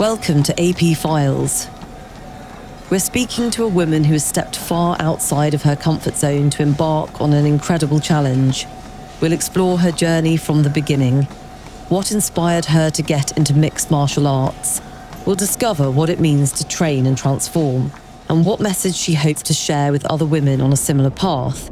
Welcome to AP-Files. We're speaking to a woman who has stepped far outside of her comfort zone to embark on an incredible challenge. We'll explore her journey from the beginning, what inspired her to get into mixed martial arts. We'll discover what it means to train and transform, and what message she hopes to share with other women on a similar path.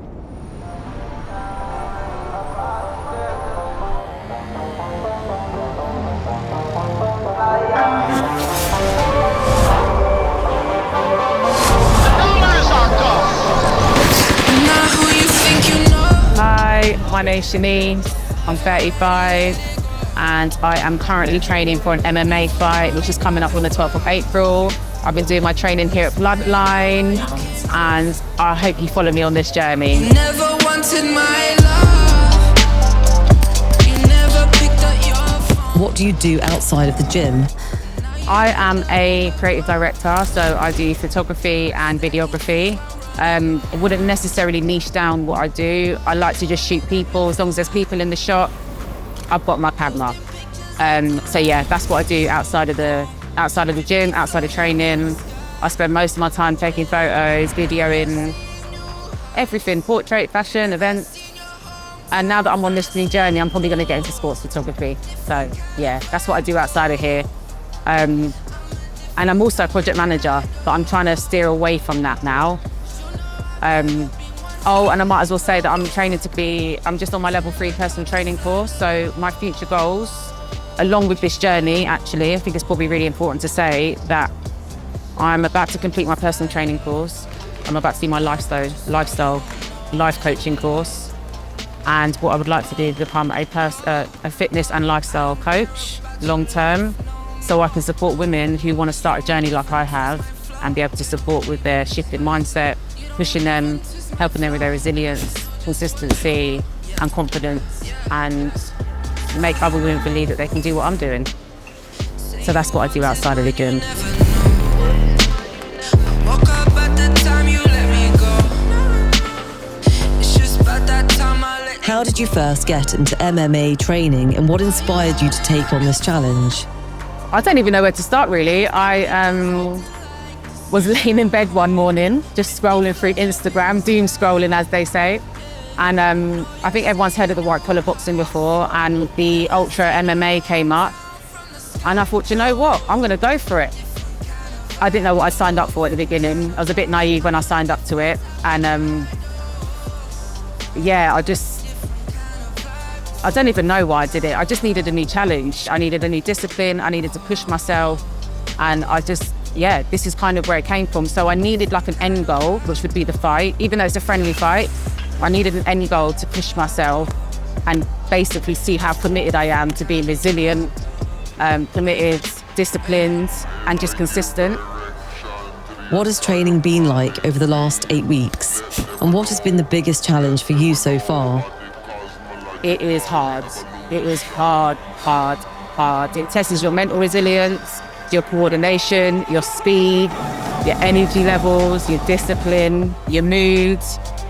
Hi, my name's Janine, I'm 35 and I am currently training for an MMA fight which is coming up on the 12th of April. I've been doing my training here at Bloodline and I hope you follow me on this journey. You never wanted my love. You never picked up your phone. What do you do outside of the gym? I am a creative director, so I do photography and videography. I wouldn't necessarily niche down what I do. I like to just shoot people. As long as there's people in the shot, I've got my camera. So yeah, that's what I do outside of the gym, outside of training. I spend most of my time taking photos, videoing, everything, portrait, fashion, events. And now that I'm on this new journey, I'm probably going to get into sports photography. So yeah, that's what I do outside of here. And I'm also a project manager, but I'm trying to steer away from that now. And I might as well say that I'm just on my level 3 personal training course. So my future goals, along with this journey, actually, I think it's probably really important to say that I'm about to complete my personal training course. I'm about to do my life coaching course. And what I would like to do is become a fitness and lifestyle coach long term, so I can support women who want to start a journey like I have and be able to support with their shift in mindset, pushing them, helping them with their resilience, consistency and confidence, and make other women believe that they can do what I'm doing. So that's what I do outside of the gym. How did you first get into MMA training and what inspired you to take on this challenge? I don't even know where to start really. I was laying in bed one morning, just scrolling through Instagram, doom scrolling as they say. And I think everyone's heard of the white collar boxing before, and the Ultra MMA came up. And I thought, you know what, I'm gonna go for it. I didn't know what I signed up for at the beginning. I was a bit naive when I signed up to it. And yeah, I don't even know why I did it. I just needed a new challenge. I needed a new discipline. I needed to push myself. And this is kind of where it came from. So I needed like an end goal, which would be the fight. Even though it's a friendly fight, I needed an end goal to push myself and basically see how committed I am to being resilient, committed, disciplined, and just consistent. What has training been like over the last 8 weeks? And what has been the biggest challenge for you so far? It is hard. It is hard. It tests your mental resilience, your coordination, your speed, your energy levels, your discipline, your mood.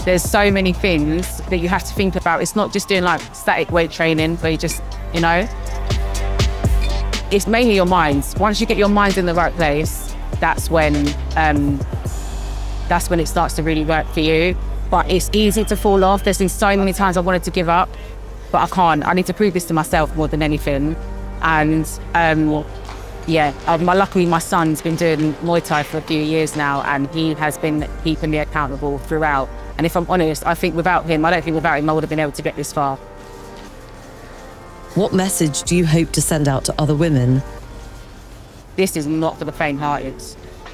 There's so many things that you have to think about. It's not just doing like static weight training where you just, it's mainly your mind. Once you get your mind in the right place, that's when it starts to really work for you. But it's easy to fall off. There's been so many times I wanted to give up, but I can't. I need to prove this to myself more than anything. And luckily my son's been doing Muay Thai for a few years now, and he has been keeping me accountable throughout. And if I'm honest, I don't think without him I would have been able to get this far. What message do you hope to send out to other women? This is not for the faint-hearted.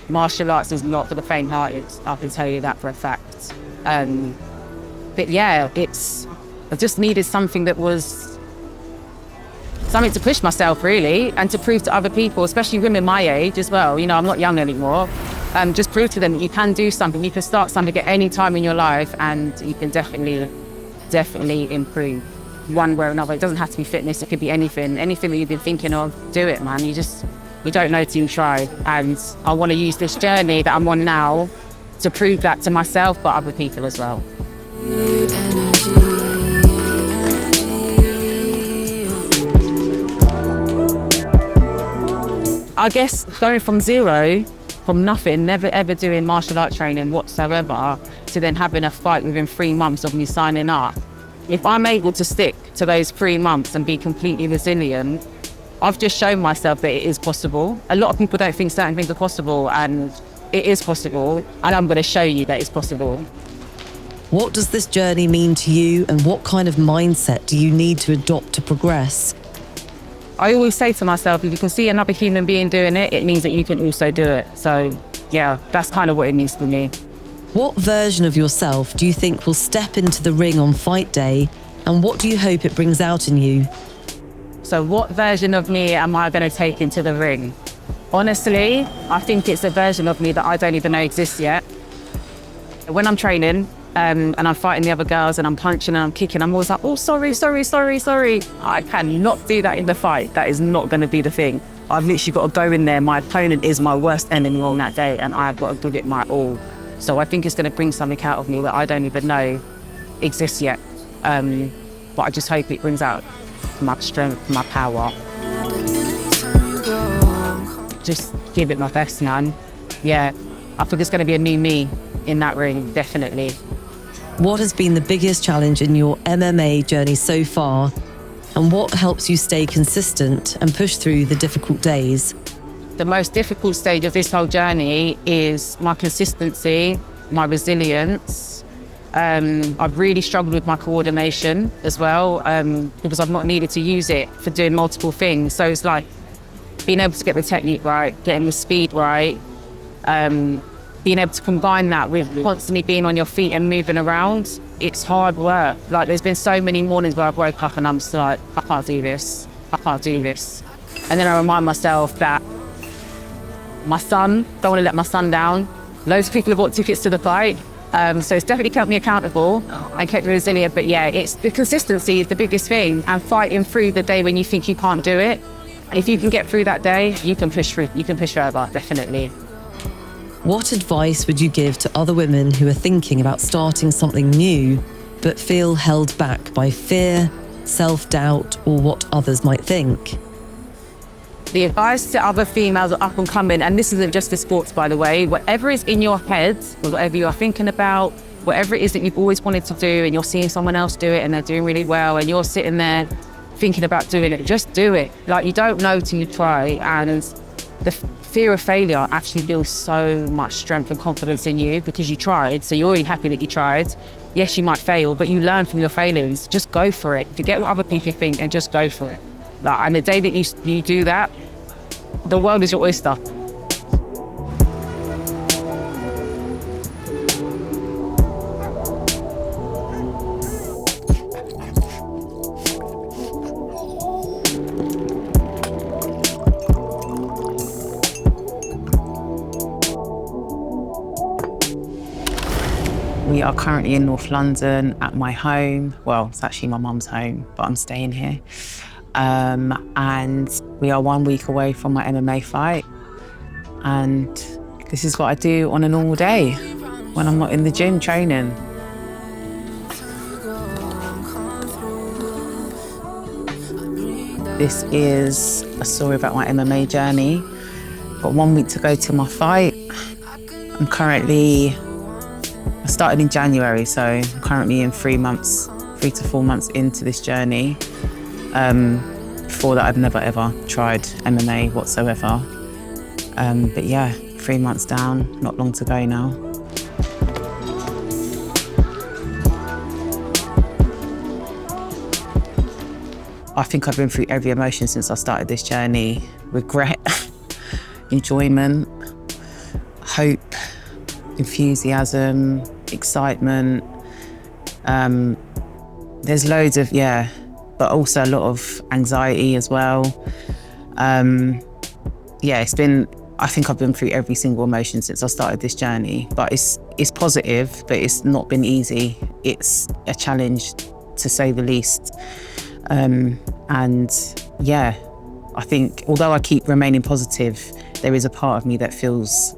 Martial arts is not for the faint-hearted. I can tell you that for a fact. But yeah, I just needed something that was something to push myself really, and to prove to other people, especially women my age as well. I'm not young anymore. Just prove to them that you can do something. You can start something at any time in your life, and you can definitely improve one way or another. It doesn't have to be fitness. It could be anything that you've been thinking of. Do it, man. You don't know till you try. And I want to use this journey that I'm on now to prove that to myself, but other people as well. I I guess going from zero, from nothing, never ever doing martial art training whatsoever, to then having a fight within 3 months of me signing up. If I'm able to stick to those 3 months and be completely resilient, I've just shown myself that it is possible. A lot of people don't think certain things are possible, and it is possible, and I'm going to show you that it's possible. What does this journey mean to you, and what kind of mindset do you need to adopt to progress? I always say to myself, if you can see another human being doing it, it means that you can also do it. So yeah, that's kind of what it means for me. What version of yourself do you think will step into the ring on fight day, and what do you hope it brings out in you? So what version of me am I going to take into the ring? Honestly, I think it's a version of me that I don't even know exists yet. When I'm training and I'm fighting the other girls and I'm punching and I'm kicking, I'm always like, oh, sorry. I cannot do that in the fight. That is not going to be the thing. I've literally got to go in there. My opponent is my worst enemy on that day, and I've got to give it my all. So I think it's going to bring something out of me that I don't even know exists yet. But I just hope it brings out my strength, my power. Just give it my best, man. Yeah, I think it's going to be a new me in that ring, definitely. What has been the biggest challenge in your MMA journey so far, and what helps you stay consistent and push through the difficult days? The most difficult stage of this whole journey is my consistency, my resilience. I've really struggled with my coordination as well, because I've not needed to use it for doing multiple things. So it's like being able to get the technique right, getting the speed right, being able to combine that with constantly being on your feet and moving around. It's hard work. Like, there's been so many mornings where I've woke up and I'm just like, I can't do this. And then I remind myself that my son, don't want to let my son down. Loads of people have bought tickets to the fight. So it's definitely kept me accountable and kept me resilient. But yeah, it's the consistency is the biggest thing, and fighting through the day when you think you can't do it. If you can get through that day, you can push through. You can push further, definitely. What advice would you give to other women who are thinking about starting something new, but feel held back by fear, self-doubt, or what others might think? The advice to other females up and coming, and this isn't just for sports, by the way, whatever is in your head, whatever you are thinking about, whatever it is that you've always wanted to do and you're seeing someone else do it and they're doing really well and you're sitting there thinking about doing it, just do it. Like, you don't know till you try, and the fear of failure actually builds so much strength and confidence in you because you tried, so you're already happy that you tried. Yes, you might fail, but you learn from your failures. Just go for it. Forget what other people think and just go for it. Like, and the day that you do that, the world is your oyster. We are currently in North London at my home. Well, it's actually my mum's home, but I'm staying here. And we are 1 week away from my MMA fight. And this is what I do on a normal day when I'm not in the gym training. This is a story about my MMA journey. Got 1 week to go to my fight. I started in January, so I'm currently in 3 to 4 months into this journey. Before that, I'd never ever tried MMA whatsoever. But yeah, 3 months down, not long to go now. I think I've been through every emotion since I started this journey. Regret, enjoyment, hope, enthusiasm, excitement. There's loads of, but also a lot of anxiety as well. I think I've been through every single emotion since I started this journey, but it's positive, but it's not been easy. It's a challenge, to say the least. I think although I keep remaining positive, there is a part of me that feels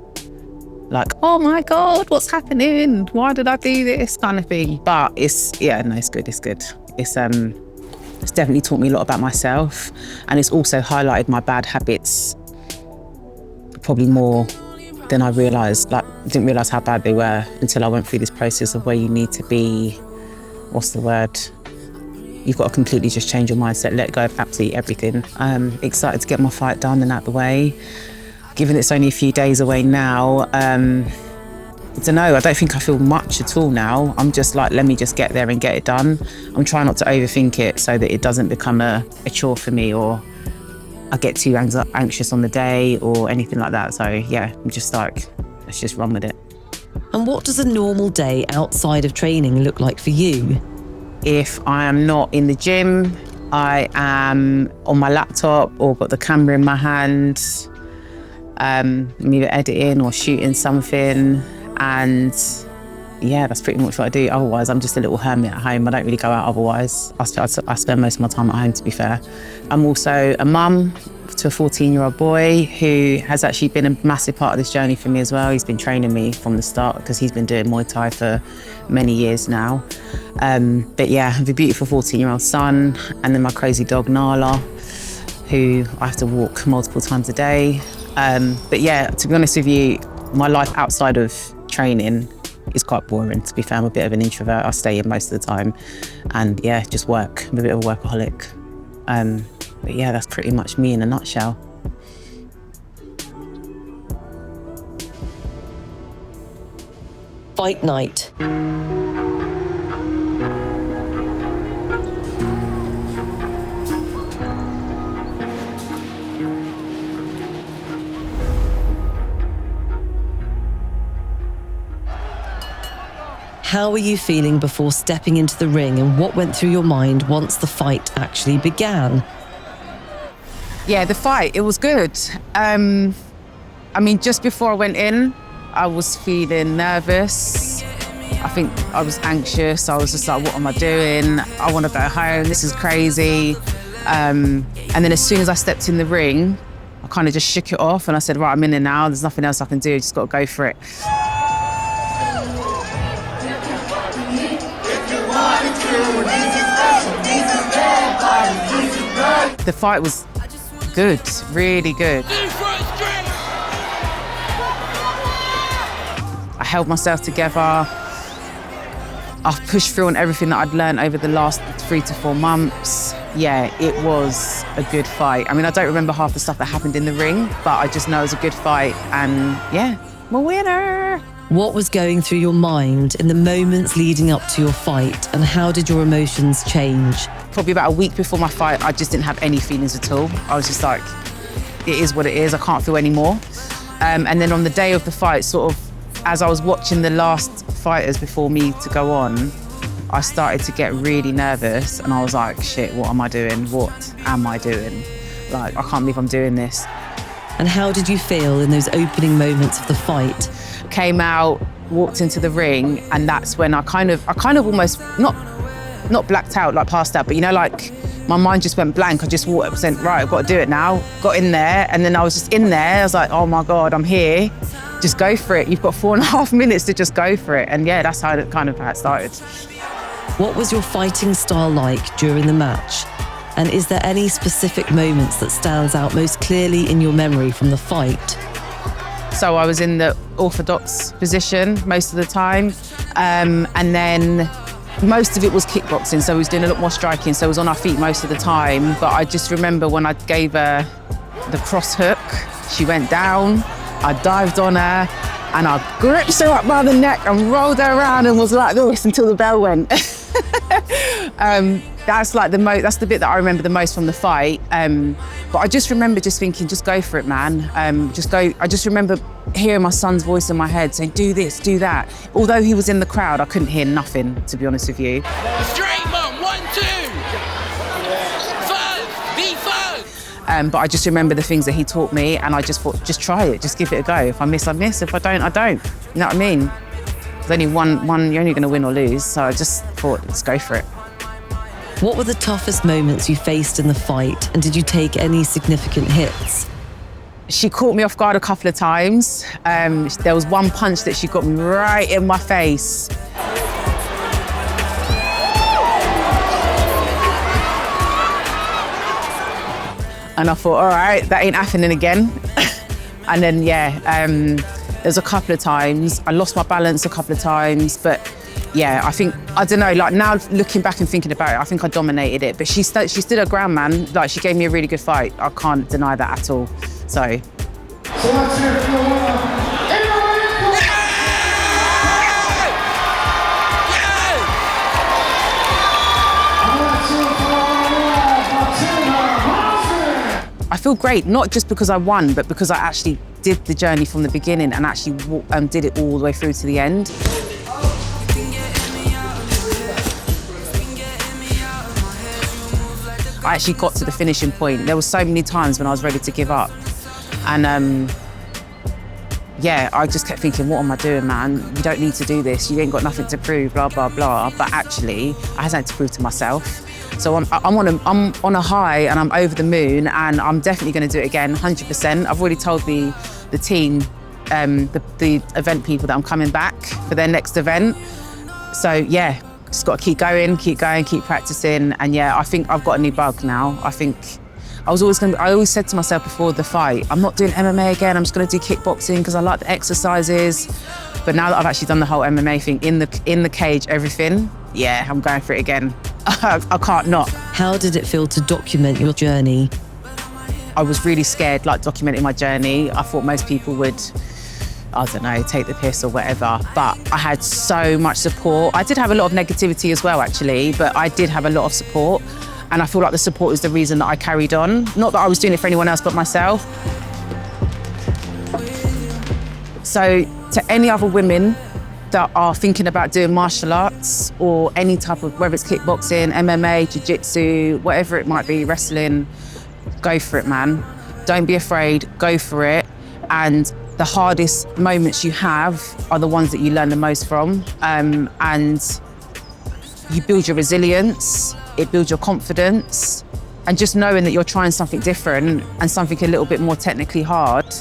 like, oh my God, what's happening? Why did I do this kind of thing? But it's good. It's definitely taught me a lot about myself, and it's also highlighted my bad habits probably more than I realised. Like, I didn't realise how bad they were until I went through this process of where you need to be, what's the word? You've got to completely just change your mindset, let go of absolutely everything. Excited to get my fight done and out the way. Given it's only a few days away now, I don't know, I don't think I feel much at all now. I'm just like, let me just get there and get it done. I'm trying not to overthink it so that it doesn't become a chore for me, or I get too anxious on the day or anything like that. So yeah, I'm just like, let's just run with it. And what does a normal day outside of training look like for you? If I am not in the gym, I am on my laptop or got the camera in my hand, I'm either editing or shooting something. And yeah, that's pretty much what I do. Otherwise, I'm just a little hermit at home. I don't really go out otherwise. I spend most of my time at home, to be fair. I'm also a mum to a 14-year-old boy who has actually been a massive part of this journey for me as well. He's been training me from the start because he's been doing Muay Thai for many years now. But yeah, I have a beautiful 14-year-old son, and then my crazy dog, Nala, who I have to walk multiple times a day. But yeah, to be honest with you, my life outside of training is quite boring, to be fair. I'm a bit of an introvert. I stay in most of the time and yeah, just work. I'm a bit of a workaholic. But yeah, that's pretty much me in a nutshell. Fight night. How were you feeling before stepping into the ring, and what went through your mind once the fight actually began? Yeah, the fight, it was good. I mean, just before I went in, I was feeling nervous. I think I was anxious. I was just like, what am I doing? I want to go home. This is crazy. And then as soon as I stepped in the ring, I kind of just shook it off and I said, right, I'm in there now. There's nothing else I can do. Just got to go for it. The fight was good, really good. I held myself together. I've pushed through on everything that I'd learned over the last 3 to 4 months. Yeah, it was a good fight. I mean, I don't remember half the stuff that happened in the ring, but I just know it was a good fight, and yeah, I'm a winner. What was going through your mind in the moments leading up to your fight, and how did your emotions change? Probably about a week before my fight, I just didn't have any feelings at all. I was just like, it is what it is, I can't feel any more. And then on the day of the fight, sort of, as I was watching the last fighters before me to go on, I started to get really nervous, and I was like, shit, what am I doing? What am I doing? Like, I can't believe I'm doing this. And how did you feel in those opening moments of the fight? Came out, walked into the ring, and that's when I kind of almost, not blacked out, like passed out, but you know, like my mind just went blank. I just walked up and said, right, I've got to do it now. Got in there, and then I was just in there. I was like, oh my God, I'm here. Just go for it. You've got 4.5 minutes to just go for it. And yeah, that's how it started. What was your fighting style like during the match? And is there any specific moments that stands out most clearly in your memory from the fight? So I was in the orthodox position most of the time. And then most of it was kickboxing. So we was doing a lot more striking. So I was on our feet most of the time. But I just remember when I gave her the cross hook, she went down, I dived on her, and I gripped her up by the neck and rolled her around and was like this until the bell went. That's like that's the bit that I remember the most from the fight. But I just remember just thinking, just go for it, man. Just go. I just remember hearing my son's voice in my head saying, do this, do that. Although he was in the crowd, I couldn't hear nothing, to be honest with you. Straight, man, 1, 2. First, be first. But I just remember the things that he taught me, and I just thought, just try it, just give it a go. If I miss, I miss. If I don't, I don't. You know what I mean? There's only one, you're only going to win or lose. So I just thought, let's go for it. What were the toughest moments you faced in the fight, and did you take any significant hits? She caught me off guard a couple of times. There was one punch that she got me right in my face. And I thought, all right, that ain't happening again. And then, there's a couple of times, I lost my balance a couple of times, but yeah, I don't know, like now looking back and thinking about it, I think I dominated it. But she stood her ground, man. Like, she gave me a really good fight. I can't deny that at all, so. I feel great, not just because I won, but because I actually did the journey from the beginning and actually did it all the way through to the end. I actually got to the finishing point. There were so many times when I was ready to give up. And I just kept thinking, what am I doing, man? You don't need to do this. You ain't got nothing to prove, blah, blah, blah. But actually, I had something to prove to myself. So I'm on a high and I'm over the moon, and I'm definitely going to do it again, 100%. I've already told the team, the event people, that I'm coming back for their next event. So yeah, just got to keep going, keep practicing. And yeah, I think I've got a new bug now. I think I always said to myself before the fight, I'm not doing MMA again, I'm just going to do kickboxing because I like the exercises. But now that I've actually done the whole MMA thing, in the cage, everything, yeah, I'm going for it again. I can't not. How did it feel to document your journey? I was really scared, like, documenting my journey. I thought most people would, I don't know, take the piss or whatever. But I had so much support. I did have a lot of negativity as well, actually, but I did have a lot of support. And I feel like the support is the reason that I carried on. Not that I was doing it for anyone else but myself. So to any other women that are thinking about doing martial arts or any type of, whether it's kickboxing, MMA, jiu-jitsu, whatever it might be, wrestling, go for it, man. Don't be afraid, go for it. And the hardest moments you have are the ones that you learn the most from. And you build your resilience, it builds your confidence. And just knowing that you're trying something different and something a little bit more technically hard,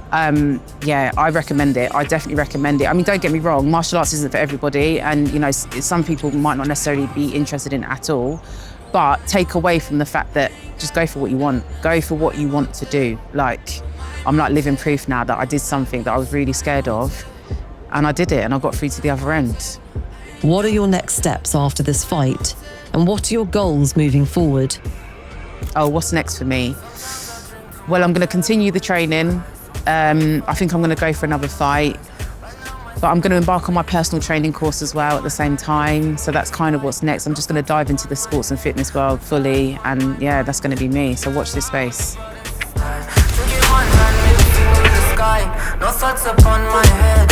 I recommend it. I definitely recommend it. I mean, don't get me wrong, martial arts isn't for everybody, and you know, some people might not necessarily be interested in it at all, but take away from the fact that just go for what you want. Go for what you want to do. Like, I'm like living proof now that I did something that I was really scared of, and I did it, and I got through to the other end. What are your next steps after this fight? And what are your goals moving forward? Oh, what's next for me? Well, I'm going to continue the training. I think I'm going to go for another fight, but I'm going to embark on my personal training course as well at the same time. So that's kind of what's next. I'm just going to dive into the sports and fitness world fully, and yeah, that's going to be me. So watch this space. No thoughts upon my head.